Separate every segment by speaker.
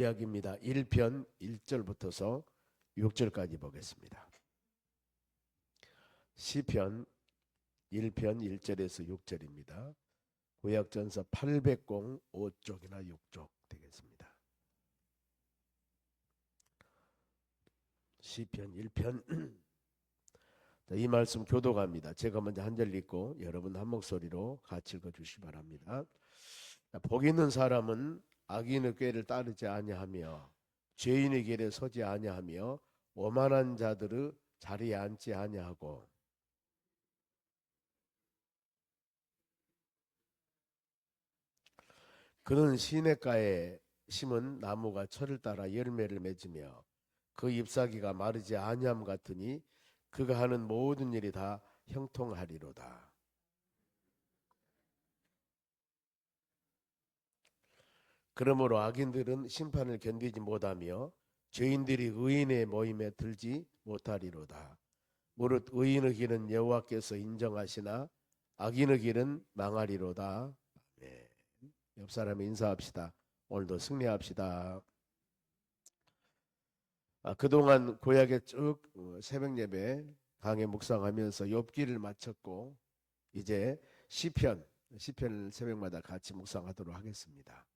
Speaker 1: 이야기입니다. 1편 1절부터서 6절까지 보겠습니다. 시편 1편 1절에서 6절입니다. 구약전서 805쪽이나 6쪽 되겠습니다. 시편 1편 이 말씀 교독합니다. 제가 먼저 한 절 읽고 여러분 한 목소리로 같이 읽어주시기 바랍니다. 복 있는 사람은 악인의 꾀를 따르지 아니하며 죄인의 길에 서지 아니하며 오만한 자들의 자리에 앉지 아니하고 그는 시냇가에 심은 나무가 철을 따라 열매를 맺으며 그 잎사귀가 마르지 아니함 같으니 그가 하는 모든 일이 다 형통하리로다. 그러므로 악인들은 심판을 견디지 못하며 죄인들이 의인의 모임에 들지 못하리로다. 무릇 의인의 길은 여호와께서 인정하시나 악인의 길은 망하리로다. 아멘. 옆 사람에 인사합시다. 오늘도 승리합시다. 그동안 구약에 쭉 새벽 예배 강해 묵상하면서 욥기를 마쳤고 이제 시편을 새벽마다 같이 묵상하도록 하겠습니다.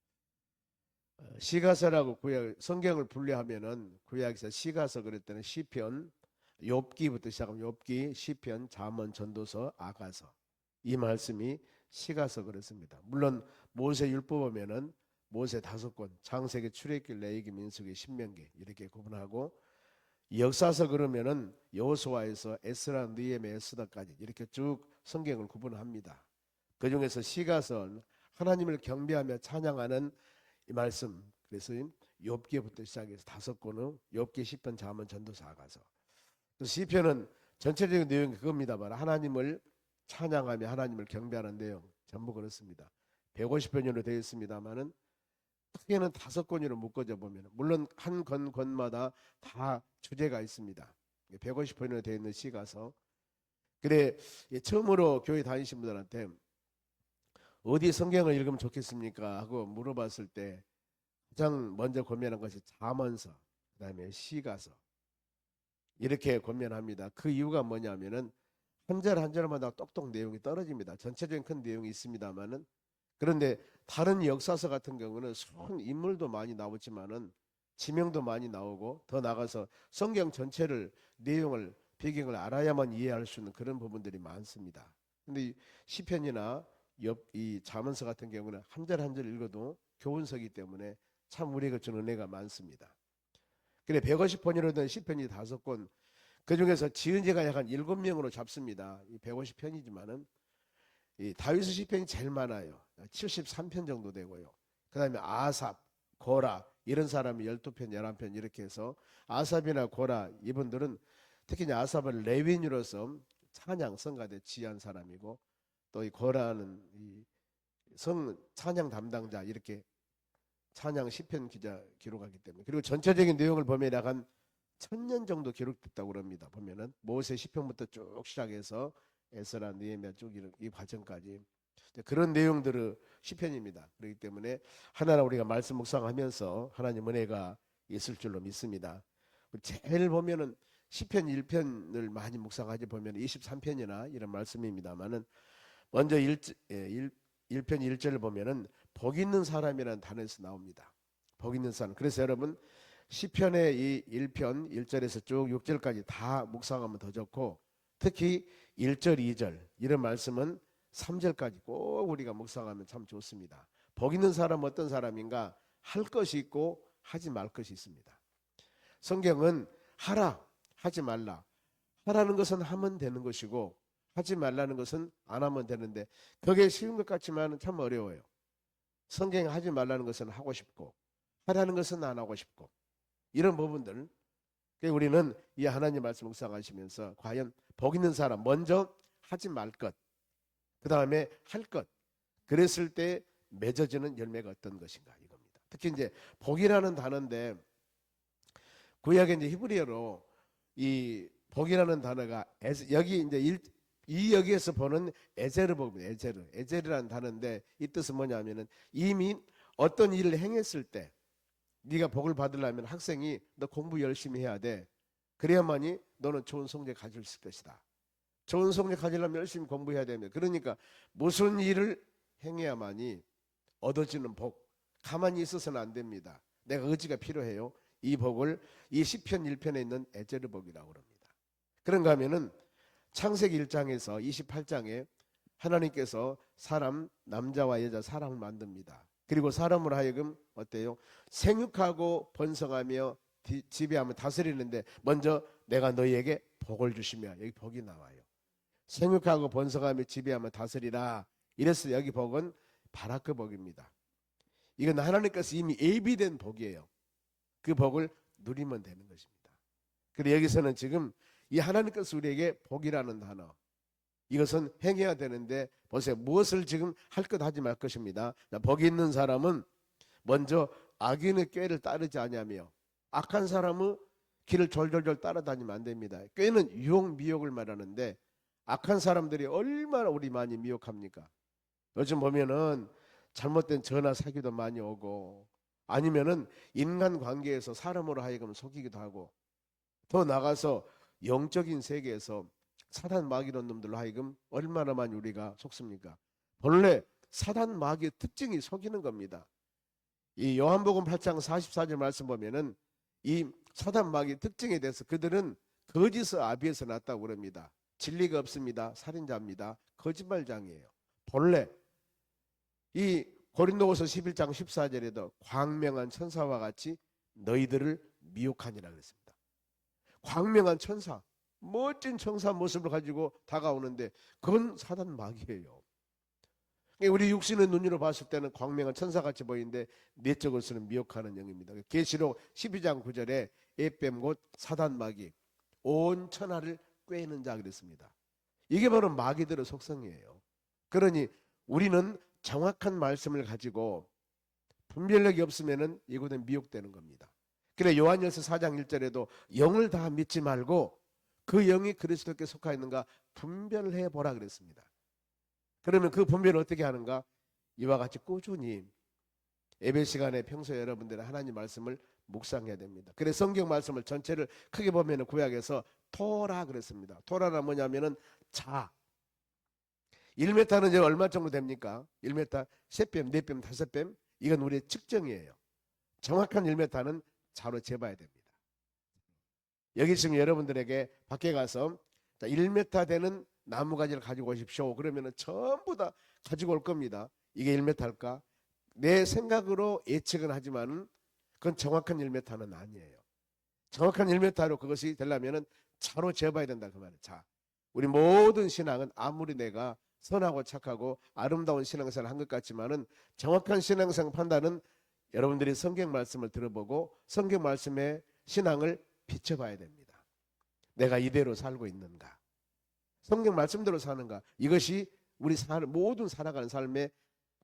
Speaker 1: 시가서라고 구약 성경을 분류하면은 구약에서 시가서 그럴 때는 시편, 욥기부터 시작하면 욥기, 시편, 잠언, 전도서, 아가서 이 말씀이 시가서 그렇습니다. 물론 모세 율법 보면은 모세 5권, 창세기, 출애굽기, 레위기, 민수기, 신명기 이렇게 구분하고 역사서 그러면은 여호수아에서 에스라, 느헤미야, 에스더까지 이렇게 쭉 성경을 구분합니다. 그 중에서 시가서는 하나님을 경배하며 찬양하는 이 말씀, 그래서 욥기부터 시작해서 5권은 욥기, 시편, 잠언, 전도서, 아가서. 시편은 전체적인 내용이 그겁니다만 하나님을 찬양하며 하나님을 경배하는 내용 전부 그렇습니다. 150편으로 되어 있습니다만은 크게는 5권으로 묶어져 보면 물론 한 권마다 다 주제가 있습니다. 150편으로 되어 있는 시가서. 그래 처음으로 교회 다니신 분들한테 어디 성경을 읽으면 좋겠습니까? 하고 물어봤을 때 가장 먼저 권면한 것이 잠언서, 그 다음에 시가서 이렇게 권면합니다. 그 이유가 뭐냐면은 한 절 한 절마다 똑똑 내용이 떨어집니다. 전체적인 큰 내용이 있습니다만은 그런데 다른 역사서 같은 경우는 손 인물도 많이 나오지만은 지명도 많이 나오고 더 나가서 성경 전체를 내용을 배경을 알아야만 이해할 수 있는 그런 부분들이 많습니다. 근데 시편이나 이 잠언서 같은 경우는 한 절 한 절 읽어도 교훈서이기 때문에 참 우리에게 주는 은혜가 많습니다. 그래 150편이로 된 시편이 5권, 그 중에서 지은 지가 약 한 7명으로 잡습니다. 이 150편이지만은 이 다윗의 시편이 제일 많아요. 73편 정도 되고요. 그 다음에 아삽, 고라 이런 사람이 12편, 11편 이렇게 해서 아삽이나 고라 이분들은 특히 아삽은 레위인으로서 찬양 성가대 지휘한 사람이고 또 이 고라는 이 성 찬양 담당자 이렇게 찬양 시편 기록하기 때문에 그리고 전체적인 내용을 보면 약 한 1000년 정도 기록됐다고 그럽니다. 보면은 모세 시편부터 쭉 시작해서 에스라, 느헤미야 쭉 이 과정까지 그런 내용들의 시편입니다. 그렇기 때문에 하나하나 우리가 말씀 묵상하면서 하나님 은혜가 있을 줄로 믿습니다. 제일 보면은 시편 1편을 많이 묵상하지 보면 23편이나 이런 말씀입니다만은 먼저 1편 1절을 보면은 복 있는 사람이라는 단어에서 나옵니다. 복 있는 사람. 그래서 여러분 시편의 이 1편 1절에서 쭉 6절까지 다 묵상하면 더 좋고 특히 1절 2절 이런 말씀은 3절까지 꼭 우리가 묵상하면 참 좋습니다. 복 있는 사람은 어떤 사람인가? 할 것이 있고 하지 말 것이 있습니다. 성경은 하라 하지 말라, 하라는 것은 하면 되는 것이고 하지 말라는 것은 안 하면 되는데 그게 쉬운 것 같지만 참 어려워요. 성경에 하지 말라는 것은 하고 싶고 하라는 것은 안 하고 싶고 이런 부분들 우리는 이 하나님 말씀 묵상하시면서 과연 복 있는 사람 먼저 하지 말 것, 그 다음에 할 것, 그랬을 때 맺어지는 열매가 어떤 것인가 이겁니다. 특히 이제 복이라는 단어인데 구약의 이제 히브리어로 이 복이라는 단어가 여기 이제 여기에서 보는 에제르 복입니다. 에제르라는 단어인데 이 뜻은 뭐냐면은 이미 어떤 일을 행했을 때 네가 복을 받으려면 학생이 너 공부 열심히 해야 돼. 그래야만이 너는 좋은 성적 가질 수 있을 것이다. 좋은 성적 가지려면 열심히 공부해야 됩니다. 그러니까 무슨 일을 행해야만이 얻어지는 복, 가만히 있어서는 안 됩니다. 내가 의지가 필요해요. 이 복을 이 시편 1편에 있는 에제르 복이라고 합니다. 그런가 하면은 창세기 1장에서 28장에 하나님께서 사람, 남자와 여자 사람을 만듭니다. 그리고 사람으로 하여금 어때요? 생육하고 번성하며 지배하며 다스리는데 먼저 내가 너희에게 복을 주시며, 여기 복이 나와요. 생육하고 번성하며 지배하며 다스리라. 이래서 여기 복은 바라크 복입니다. 이건 하나님께서 이미 예비된 복이에요. 그 복을 누리면 되는 것입니다. 그리고 여기서는 지금 이 하나님께서 우리에게 복이라는 단어, 이것은 행해야 되는데 보세요. 무엇을 지금 할 것 하지 말 것입니다. 복이 있는 사람은 먼저 악인의 꾀를 따르지 아니하며, 악한 사람은 길을 졸졸졸 따라다니면 안 됩니다. 꾀는 유혹, 미혹을 말하는데 악한 사람들이 얼마나 우리 많이 미혹합니까? 요즘 보면은 잘못된 전화 사기도 많이 오고, 아니면은 인간관계에서 사람으로 하여금 속이기도 하고, 더 나가서 영적인 세계에서 사단 마귀런 놈들로 하여금 얼마나 많이 우리가 속습니까? 본래 사단 마귀의 특징이 속이는 겁니다. 이 요한복음 8장 44절 말씀 보면은 이 사단 마귀의 특징에 대해서 그들은 거짓의 아비에서 났다고 그럽니다. 진리가 없습니다. 살인자입니다. 거짓말장이에요. 본래 이 고린도후서 11장 14절에도 광명한 천사와 같이 너희들을 미혹하니라 그랬습니다. 광명한 천사, 멋진 천사 모습을 가지고 다가오는데 그건 사단 마귀예요. 우리 육신의 눈으로 봤을 때는 광명한 천사같이 보이는데 내적으로서는 미혹하는 영입니다. 계시록 12장 9절에 에뱀 곧 사단 마귀, 온 천하를 꿰는 자 그랬습니다. 이게 바로 마귀들의 속성이에요. 그러니 우리는 정확한 말씀을 가지고 분별력이 없으면은 이곳은 미혹되는 겁니다. 그래 요한일서 4장 1절에도 영을 다 믿지 말고 그 영이 그리스도께 속하 있는가 분별해 보라 그랬습니다. 그러면 그 분별을 어떻게 하는가? 이와 같이 꾸준히 예배 시간에 평소에 여러분들은 하나님 말씀을 묵상해야 됩니다. 그래 성경 말씀을 전체를 크게 보면은 구약에서 토라 그랬습니다. 토라는 뭐냐면은 자. 1m는 이제 얼마 정도 됩니까? 1m 3뼘, 4뼘, 5뼘? 이건 우리의 측정이에요. 정확한 1m는 자로 재봐야 됩니다. 여기 지금 여러분들에게 밖에 가서 1m 되는 나무가지를 가지고 오십시오. 그러면 전부 다 가지고 올 겁니다. 이게 1m일까? 내 생각으로 예측은 하지만 그건 정확한 1m는 아니에요. 정확한 1m로 그것이 되려면 자로 재봐야 된다 그 말이에요. 자, 우리 모든 신앙은 아무리 내가 선하고 착하고 아름다운 신앙생활을 한 것 같지만은 정확한 신앙생활 판단은 여러분들이 성경 말씀을 들어보고 성경 말씀의 신앙을 비춰봐야 됩니다. 내가 이대로 살고 있는가? 성경 말씀대로 사는가? 이것이 우리 모든 살아가는 삶의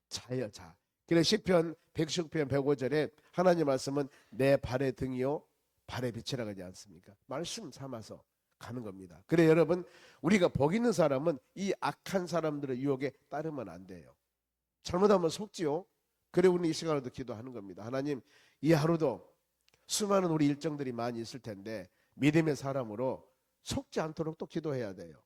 Speaker 1: 자예요. 자. 그래서 시편 119편 105절에 하나님 말씀은 내 발의 등이요 발의 빛이라고 하지 않습니까? 말씀 삼아서 가는 겁니다. 그래 여러분, 우리가 복 있는 사람은 이 악한 사람들의 유혹에 따르면 안 돼요. 잘못하면 속지요. 그래 우리는 이 시간에도 기도하는 겁니다. 하나님, 이 하루도 수많은 우리 일정들이 많이 있을 텐데 믿음의 사람으로 속지 않도록 또 기도해야 돼요.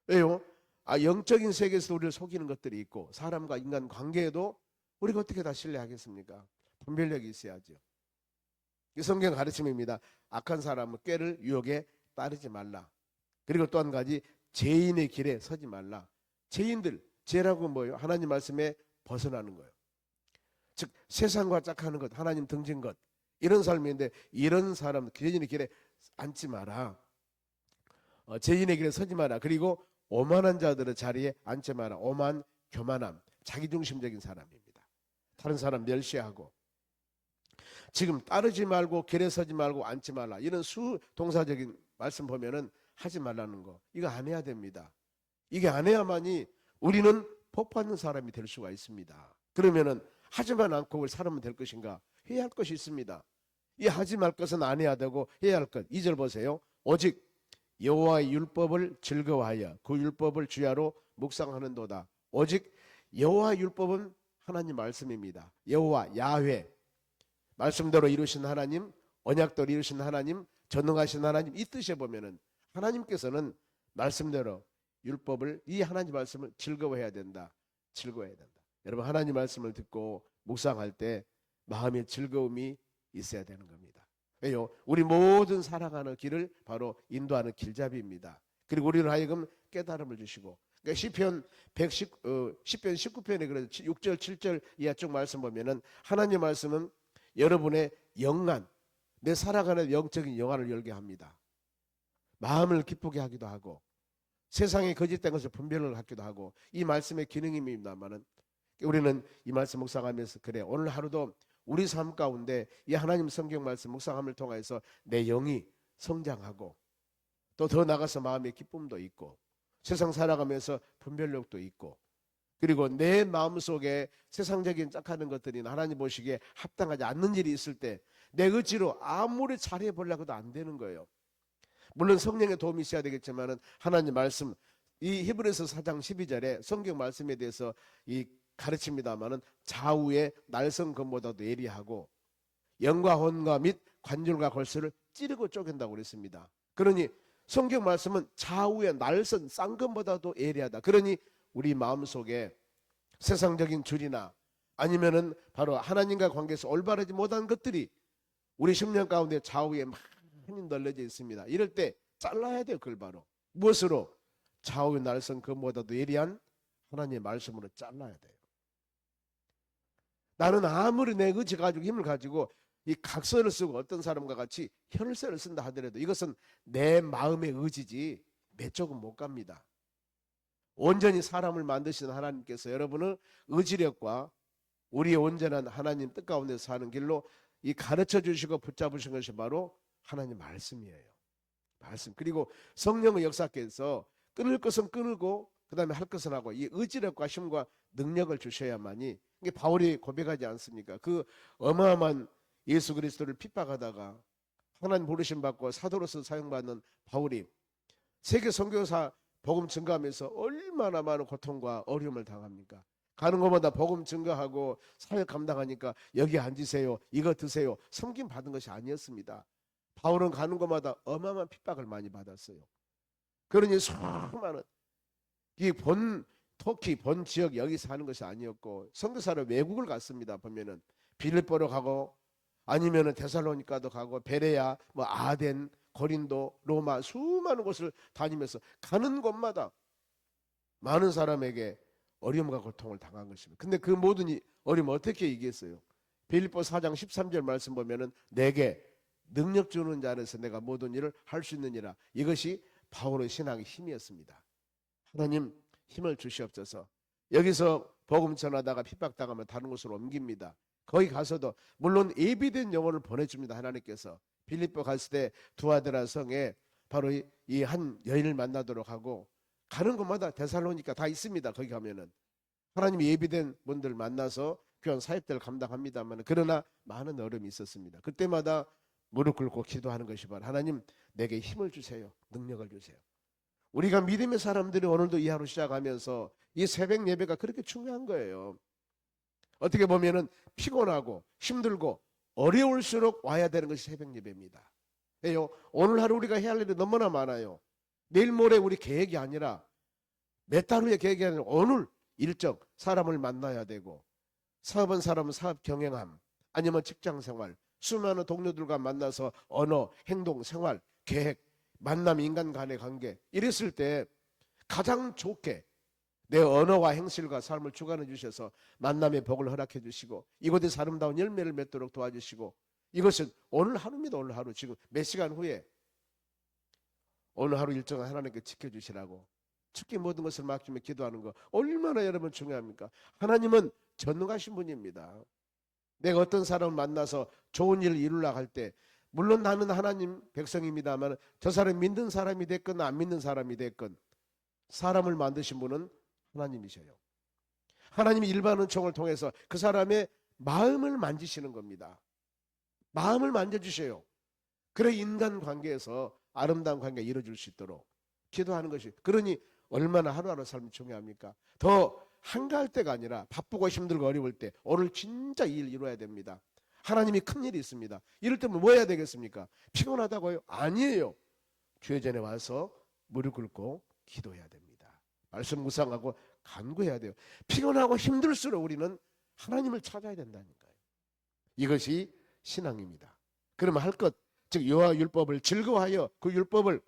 Speaker 1: 왜요? 영적인 세계에서 우리를 속이는 것들이 있고 사람과 인간 관계에도 우리가 어떻게 다 신뢰하겠습니까? 분별력이 있어야죠. 이 성경 가르침입니다. 악한 사람은 꾀를 유혹에 따르지 말라. 그리고 또 한 가지, 죄인의 길에 서지 말라. 죄인들, 죄라고 뭐예요? 하나님 말씀에 벗어나는 거예요. 즉 세상과 짝하는 것, 하나님 등진 것, 이런 삶인데 이런 사람 죄인의 길에 앉지 마라. 죄인의 길에 서지 마라. 그리고 오만한 자들의 자리에 앉지 마라. 오만, 교만함, 자기중심적인 사람입니다. 다른 사람 멸시하고 지금 따르지 말고 길에 서지 말고 앉지 말라. 이런 수동사적인 말씀 보면은 하지 말라는 거. 이거 안 해야 됩니다. 이게 안 해야만이 우리는 복 받는 사람이 될 수가 있습니다. 그러면은 하지만 않고 살면 될 것인가? 해야 할 것이 있습니다. 이 하지 말 것은 안 해야 되고 해야 할 것. 2절 보세요. 오직 여호와의 율법을 즐거워하여 그 율법을 주야로 묵상하는도다. 오직 여호와의 율법은 하나님 말씀입니다. 여호와 야훼 말씀대로 이루신 하나님, 언약대로 이루신 하나님, 전능하신 하나님, 이 뜻에 보면은 하나님께서는 말씀대로 율법을, 이 하나님 말씀을 즐거워해야 된다. 즐거워해야 된다. 여러분, 하나님 말씀을 듣고 묵상할 때 마음의 즐거움이 있어야 되는 겁니다. 왜요? 우리 모든 살아가는 길을 바로 인도하는 길잡이입니다. 그리고 우리를 하여금 깨달음을 주시고, 그러니까 시편 19편에 그래서 6절 7절 이하 쭉 말씀 보면은 하나님 말씀은 여러분의 영안, 내 살아가는 영적인 영안을 열게 합니다. 마음을 기쁘게 하기도 하고 세상에 거짓된 것을 분별을 하기도 하고, 이 말씀의 기능입니다만은 우리는 이 말씀 묵상하면서 그래, 오늘 하루도 우리 삶 가운데 이 하나님 성경 말씀 묵상함을 통해서 내 영이 성장하고 또 더 나가서 마음의 기쁨도 있고 세상 살아가면서 분별력도 있고, 그리고 내 마음속에 세상적인 짝하는 것들이 하나님 보시기에 합당하지 않는 일이 있을 때 내 의지로 아무리 잘해보려고 해도 안 되는 거예요. 물론 성령의 도움이 있어야 되겠지만 하나님 말씀, 이 히브리서 4장 12절에 성경 말씀에 대해서 이 가르칩니다마는 좌우의 날성검보다도 예리하고 영과 혼과 및 관절과 골수를 찌르고 쪼갠다고 그랬습니다. 그러니 성경 말씀은 좌우의 날선 쌍검보다도 예리하다. 그러니 우리 마음속에 세상적인 줄이나 아니면은 바로 하나님과 관계에서 올바르지 못한 것들이 우리 심령 가운데 좌우에 많이 널려져 있습니다. 이럴 때 잘라야 돼요. 그걸 바로 무엇으로? 좌우의 날선 검보다도 예리한 하나님의 말씀으로 잘라야 돼요. 나는 아무리 내 의지 가지고 힘을 가지고 이 각서를 쓰고 어떤 사람과 같이 혈세를 쓴다 하더라도 이것은 내 마음의 의지지 몇 쪽은 못 갑니다. 온전히 사람을 만드신 하나님께서 여러분의 의지력과 우리의 온전한 하나님 뜻 가운데 사는 길로 이 가르쳐 주시고 붙잡으신 것이 바로 하나님 말씀이에요. 말씀. 그리고 성령의 역사께서 끊을 것은 끊고 그 다음에 할 것은 하고, 이 의지력과 힘과 능력을 주셔야만이, 이게 바울이 고백하지 않습니까? 그 어마어마한 예수 그리스도를 핍박하다가 하나님 부르심 받고 사도로서 사용받는 바울이 세계 선교사 복음 증거하면서 얼마나 많은 고통과 어려움을 당합니까? 가는 것마다 복음 증거하고 사역 감당하니까 여기 앉으세요, 이거 드세요, 섬김 받은 것이 아니었습니다. 바울은 가는 것마다 어마어마한 핍박을 많이 받았어요. 그러니 수많은 이 터키 본 지역 여기 사는 것이 아니었고 선교사를 외국을 갔습니다. 보면은 빌립보로 가고 아니면은 데살로니가도 가고 베레야, 뭐 아덴, 고린도, 로마 수많은 곳을 다니면서 가는 곳마다 많은 사람에게 어려움과 고통을 당한 것입니다. 근데 그 모든 어려움을 어떻게 이겼어요? 빌립보 4장 13절 말씀 보면은 내게 능력 주는 자 안에서 내가 모든 일을 할 수 있느니라. 이것이 바울의 신앙의 힘이었습니다. 하나님 힘을 주시옵소서. 여기서 복음 전하다가 핍박당하면 다른 곳으로 옮깁니다. 거기 가서도 물론 예비된 영혼을 보내줍니다. 하나님께서 빌립보 갔을 때 두아드라 성에 바로 이 한 여인을 만나도록 하고, 가는 곳마다 데살로니가 다 있습니다. 거기 가면은 하나님이 예비된 분들 만나서 귀한 사역들을 감당합니다만, 그러나 많은 어려움이 있었습니다. 그때마다 무릎 꿇고 기도하는 것이 바로 하나님 내게 힘을 주세요, 능력을 주세요. 우리가 믿음의 사람들이 오늘도 이 하루 시작하면서 이 새벽 예배가 그렇게 중요한 거예요. 어떻게 보면은 피곤하고 힘들고 어려울수록 와야 되는 것이 새벽 예배입니다. 왜요? 오늘 하루 우리가 해야 할 일이 너무나 많아요. 내일 모레 우리 계획이 아니라 몇 달 후의 계획이 아니라 오늘 일정, 사람을 만나야 되고, 사업한 사람은 사업 경영함, 아니면 직장 생활, 수많은 동료들과 만나서 언어, 행동, 생활, 계획, 만남, 인간 간의 관계, 이랬을 때 가장 좋게 내 언어와 행실과 삶을 주관해 주셔서 만남의 복을 허락해 주시고 이곳에서 아름다운 열매를 맺도록 도와주시고, 이것은 오늘 하루입니다. 오늘 하루, 지금 몇 시간 후에 오늘 하루 일정을 하나님께 지켜주시라고 특히 모든 것을 맡기며 기도하는 거 얼마나 여러분 중요합니까? 하나님은 전능하신 분입니다. 내가 어떤 사람을 만나서 좋은 일을 이루려고 할 때 물론 나는 하나님 백성입니다만 저 사람이 믿는 사람이 됐건 안 믿는 사람이 됐건 사람을 만드신 분은 하나님이셔요. 하나님이 일반 은총을 통해서 그 사람의 마음을 만지시는 겁니다. 마음을 만져주셔요. 그래 인간 관계에서 아름다운 관계가 이루어질 수 있도록 기도하는 것이, 그러니 얼마나 하루하루 삶이 중요합니까? 더 한가할 때가 아니라 바쁘고 힘들고 어려울 때 오늘 진짜 이 일 이루어야 됩니다. 하나님이 큰일이 있습니다. 이럴 때면 뭐 해야 되겠습니까? 피곤하다고요? 아니에요. 주의 전에 와서 무릎 꿇고 기도해야 됩니다. 말씀 묵상하고 간구해야 돼요. 피곤하고 힘들수록 우리는 하나님을 찾아야 된다니까요. 이것이 신앙입니다. 그러면 할 것, 즉 여호와 율법을 즐거워하여 그 율법을,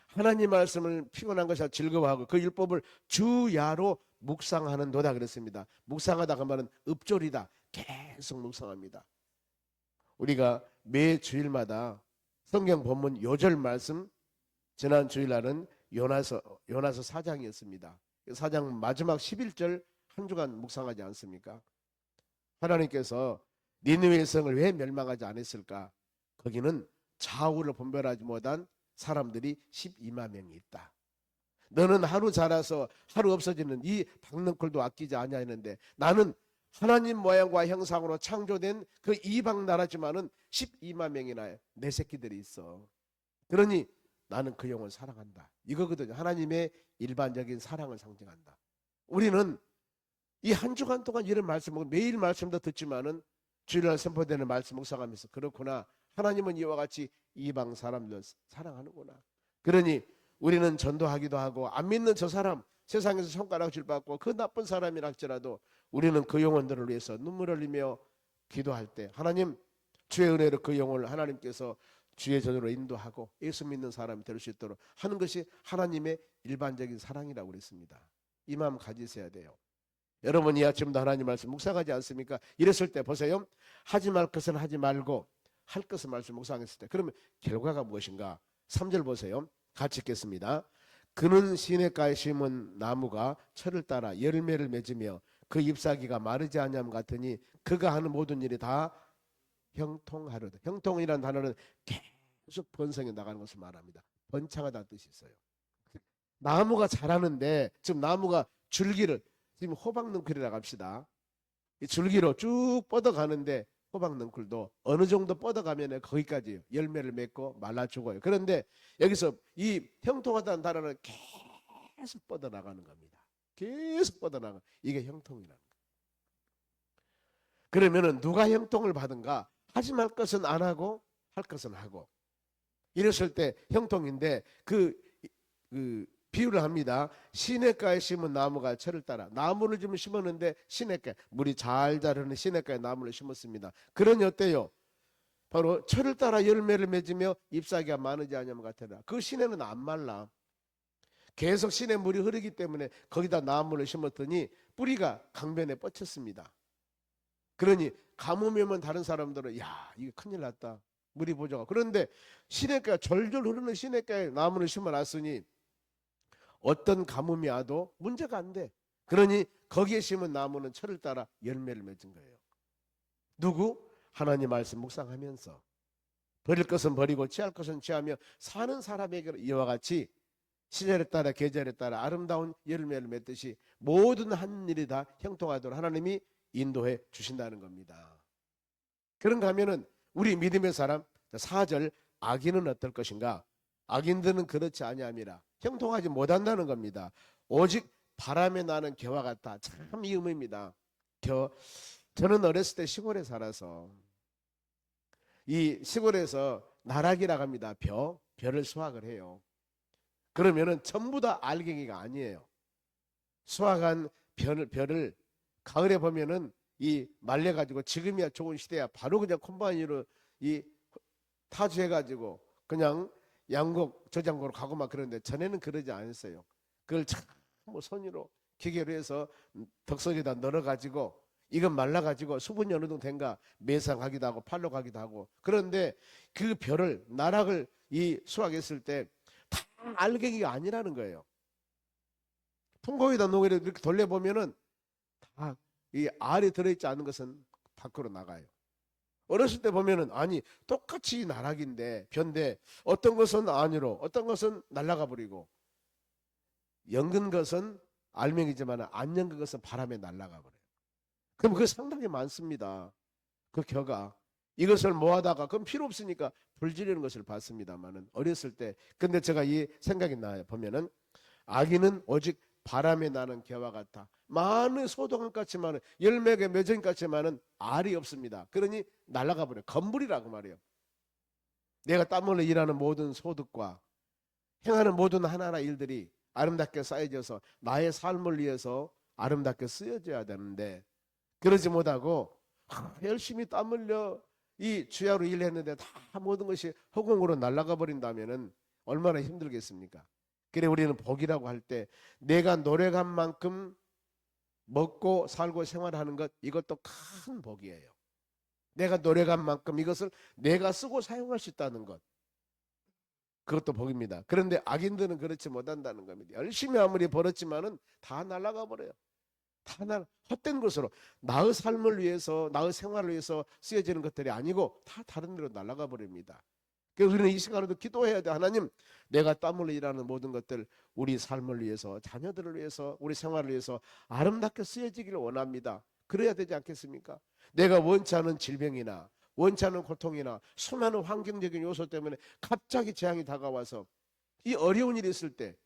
Speaker 1: 하나님 말씀을 피곤한 것이 즐거워하고 그 율법을 주야로 묵상하는도다 그랬습니다. 묵상하다 그 말은 읍조리다. 계속 묵상합니다. 우리가 매 주일마다 성경 본문 요절 말씀, 지난 주일날은 요나서 4장이었습니다. 4장 마지막 11절 한 주간 묵상하지 않습니까? 하나님께서 니느웨 성을 왜 멸망하지 않았을까? 거기는 좌우를 분별하지 못한 사람들이 12만 명이 있다. 너는 하루 자라서 하루 없어지는 이 박넝쿨도 아끼지 아니하는데 나는 하나님 모양과 형상으로 창조된 그 이방 나라지만은 12만 명이나 내 새끼들이 있어. 그러니 나는 그 영을 사랑한다. 이거거든요. 하나님의 일반적인 사랑을 상징한다. 우리는 이 한 주간 동안 이런 말씀을 매일 말씀도 듣지만은 주일날 선포되는 말씀 묵상하면서 그렇구나. 하나님은 이와 같이 이방 사람들 사랑하는구나. 그러니 우리는 전도하기도 하고 안 믿는 저 사람 세상에서 손가락질 받고 그 나쁜 사람이라 할지라도 우리는 그 영혼들을 위해서 눈물을 흘리며 기도할 때 하나님 주의 은혜로 그 영혼을 하나님께서 주의 전으로 인도하고 예수 믿는 사람이 될 수 있도록 하는 것이 하나님의 일반적인 사랑이라고 그랬습니다. 이 마음 가지셔야 돼요. 여러분 이 아침도 하나님 말씀 묵상하지 않습니까? 이랬을 때 보세요. 하지 말 것은 하지 말고 할 것을 말씀 묵상했을 때 그러면 결과가 무엇인가? 3절 보세요. 같이 읽겠습니다. 그는 시냇가에 심은 나무가 철을 따라 열매를 맺으며 그 잎사귀가 마르지 아니함 같으니 그가 하는 모든 일이 다 형통하려다. 형통이라는 단어는 계속 번성해 나가는 것을 말합니다. 번창하다는 뜻이 있어요. 나무가 자라는데 지금 나무가 줄기를 지금 호박넝쿨이라고 합시다. 이 줄기로 쭉 뻗어가는데 호박넝쿨도 어느 정도 뻗어가면 거기까지 열매를 맺고 말라 죽어요. 그런데 여기서 이 형통하다는 단어는 계속 뻗어나가는 겁니다. 계속 뻗어나가. 이게 형통이라는 거예요. 그러면은 누가 형통을 받은가? 하지 말 것은 안 하고 할 것은 하고. 이랬을 때 형통인데 그 비유를 합니다. 시냇가에 심은 나무가 철을 따라 나무를 좀 심었는데 시냇가에 물이 잘 자르는 시냇가에 나무를 심었습니다. 그러니 어때요? 바로 철을 따라 열매를 맺으며 잎사귀가 마르지 아니함 같으라. 그 시내는 안 말라. 계속 시내 물이 흐르기 때문에 거기다 나무를 심었더니 뿌리가 강변에 뻗쳤습니다. 그러니 가뭄이 오면 다른 사람들은 야 이거 큰일 났다. 물이 부족하. 그런데 시냇가 절절 흐르는 시냇가에 나무를 심어놨으니 어떤 가뭄이 와도 문제가 안 돼. 그러니 거기에 심은 나무는 철을 따라 열매를 맺은 거예요. 누구? 하나님 말씀 묵상하면서 버릴 것은 버리고 취할 것은 취하며 사는 사람에게 이와 같이 시절에 따라 계절에 따라 아름다운 열매를 맺듯이 모든 한 일이 다 형통하도록 하나님이 인도해 주신다는 겁니다. 그런가 하면은 우리 믿음의 사람 4절 악인은 어떨 것인가? 악인들은 그렇지 아니함이라. 형통하지 못한다는 겁니다. 오직 바람에 나는 겨와 같다. 참 이 의미입니다. 저는 어렸을 때 시골에 살아서 이 시골에서 나락이라고 합니다. 벼를 수확을 해요. 그러면은 전부 다 알갱이가 아니에요. 수확한 벼를 가을에 보면은 이 말려가지고 지금이야 좋은 시대야 바로 그냥 콤바인으로 이 타주해가지고 그냥 양곡 저장고로 가고 막 그러는데 전에는 그러지 않았어요. 그걸 참 뭐 손으로 기계로 해서 덕선에다 널어가지고 이건 말라가지고 수분이 어느 정도 된가 매상하기도 하고 팔로 가기도 하고. 그런데 그 벼를 나락을 이 수확했을 때 다 알갱이가 아니라는 거예요. 풍곡에다 녹이를 이렇게 돌려보면은 다 이 알이 들어있지 않은 것은 밖으로 나가요. 어렸을 때 보면은 아니 똑같이 나락인데 벼인데 어떤 것은 안으로 어떤 것은 날아가 버리고 연근 것은 알맹이지만 안 연근 것은 바람에 날아가 버려요. 그럼 그게 상당히 많습니다. 그 겨가 이것을 모아다가 그럼 필요 없으니까 불 지르는 것을 봤습니다만은 어렸을 때 근데 제가 이 생각이 나요. 보면은 악인은 오직 바람에 나는 겨와 같아. 많은 소동같이 많은 열매가 맺은같이 많은 알이 없습니다. 그러니 날아가 버려요. 건물이라고 말이에요. 내가 땀 흘려 일하는 모든 소득과 행하는 모든 하나하나 일들이 아름답게 쌓여져서 나의 삶을 위해서 아름답게 쓰여져야 되는데 그러지 못하고 열심히 땀 흘려 이 주야로 일했는데 다 모든 것이 허공으로 날아가 버린다면은 얼마나 힘들겠습니까? 그래 우리는 복이라고 할 때 내가 노력한 만큼 먹고 살고 생활하는 것, 이것도 큰 복이에요. 내가 노력한 만큼 이것을 내가 쓰고 사용할 수 있다는 것, 그것도 복입니다. 그런데 악인들은 그렇지 못한다는 겁니다. 열심히 아무리 벌었지만은 다 날아가 버려요. 헛된 것으로 나의 삶을 위해서, 나의 생활을 위해서 쓰여지는 것들이 아니고 다 다른 데로 날아가 버립니다. 그래서 우리는 이 시간에도 기도해야 돼. 하나님, 내가 땀을 일하는 모든 것들 우리 삶을 위해서, 자녀들을 위해서, 우리 생활을 위해서 아름답게 쓰여지기를 원합니다. 그래야 되지 않겠습니까? 내가 원치 않은 질병이나 원치 않은 고통이나 수많은 환경적인 요소 때문에 갑자기 재앙이 다가와서 이 어려운 일이 있을 때,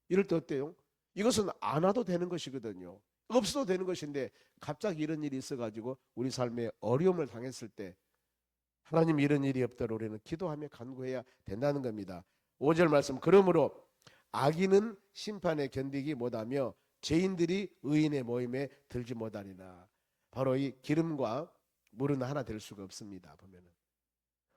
Speaker 1: 이럴 때 어때요? 이것은 안 와도 되는 것이거든요. 없어도 되는 것인데 갑자기 이런 일이 있어가지고 우리 삶에 어려움을 당했을 때 하나님, 이런 일이 없도록 우리는 기도하며 간구해야 된다는 겁니다. 5절 말씀, 그러므로 악인은 심판에 견디기 못하며 죄인들이 의인의 모임에 들지 못하리라. 바로 이 기름과 물은 하나 될 수가 없습니다. 보면은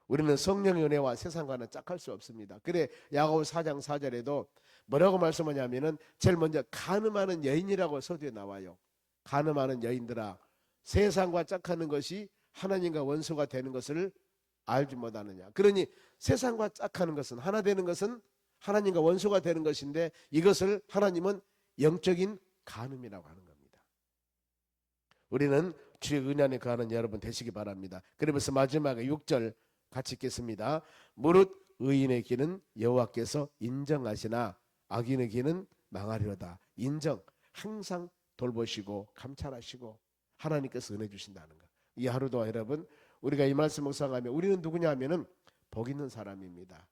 Speaker 1: 우리는 성령의 은혜와 세상과는 짝할 수 없습니다. 그래 야고보 4장 4절에도 뭐라고 말씀하냐면은 제일 먼저 간음하는 여인이라고 서두에 나와요. 간음하는 여인들아, 세상과 짝하는 것이 하나님과 원수가 되는 것을 알지 못하느냐. 그러니 세상과 짝하는 것은, 하나 되는 것은 하나님과 원수가 되는 것인데 이것을 하나님은 영적인 간음이라고 하는 겁니다. 우리는 주의 은혜 안에 거하는 여러분 되시기 바랍니다. 그러면서 마지막에 6절 같이 읽겠습니다. 무릇 의인의 길은 여호와께서 인정하시나 악인의 길은 망하리로다. 인정, 항상 돌보시고 감찰하시고 하나님께서 은혜 주신다는 것. 이 하루도 여러분 우리가 이 말씀 묵상하면 우리는 누구냐 하면은 복 있는 사람입니다.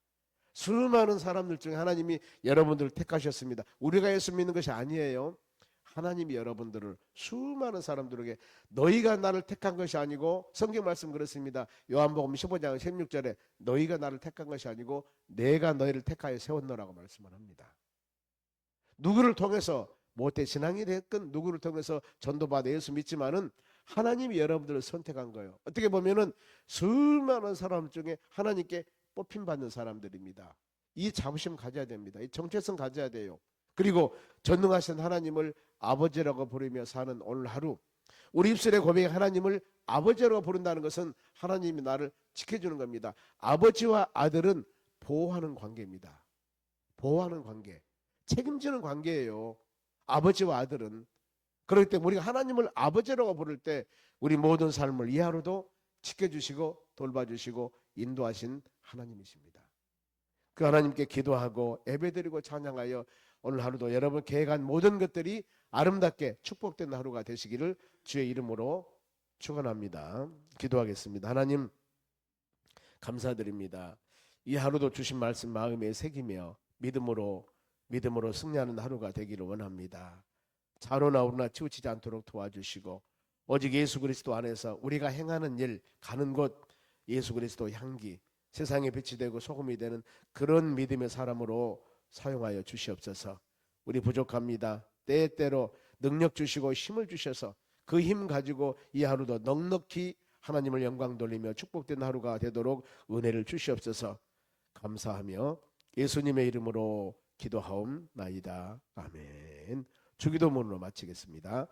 Speaker 1: 수많은 사람들 중에 하나님이 여러분들을 택하셨습니다. 우리가 예수 믿는 것이 아니에요. 하나님이 여러분들을, 수많은 사람들에게, 너희가 나를 택한 것이 아니고, 성경 말씀 그렇습니다. 요한복음 15장 16절에 너희가 나를 택한 것이 아니고 내가 너희를 택하여 세웠노라고 말씀을 합니다. 누구를 통해서 모태 신앙이 됐건 누구를 통해서 전도받아 예수 믿지만은 하나님이 여러분들을 선택한 거예요. 어떻게 보면은 수많은 사람 중에 하나님께 뽑힘 받는 사람들입니다. 이 자부심 가져야 됩니다. 이 정체성 가져야 돼요. 그리고 전능하신 하나님을 아버지라고 부르며 사는 오늘 하루, 우리 입술의 고백이 하나님을 아버지라고 부른다는 것은 하나님이 나를 지켜주는 겁니다. 아버지와 아들은 보호하는 관계입니다. 보호하는 관계, 책임지는 관계예요. 아버지와 아들은. 그렇기 때문에 우리가 하나님을 아버지라고 부를 때 우리 모든 삶을 이 하루도 지켜주시고 돌봐주시고 인도하신 하나님이십니다. 그 하나님께 기도하고 예배드리고 찬양하여 오늘 하루도 여러분 계획한 모든 것들이 아름답게 축복된 하루가 되시기를 주의 이름으로 축원합니다. 기도하겠습니다. 하나님, 감사드립니다. 이 하루도 주신 말씀 마음에 새기며 믿음으로 승리하는 하루가 되기를 원합니다. 자로나 우로나 치우치지 않도록 도와주시고 오직 예수 그리스도 안에서 우리가 행하는 일, 가는 곳 예수 그리스도 향기, 세상에 빛이 되고 소금이 되는 그런 믿음의 사람으로 사용하여 주시옵소서. 우리 부족합니다. 때때로 능력 주시고 힘을 주셔서 그 힘 가지고 이 하루도 넉넉히 하나님을 영광 돌리며 축복된 하루가 되도록 은혜를 주시옵소서. 감사하며 예수님의 이름으로 기도하옵나이다. 아멘. 주기도문으로 마치겠습니다.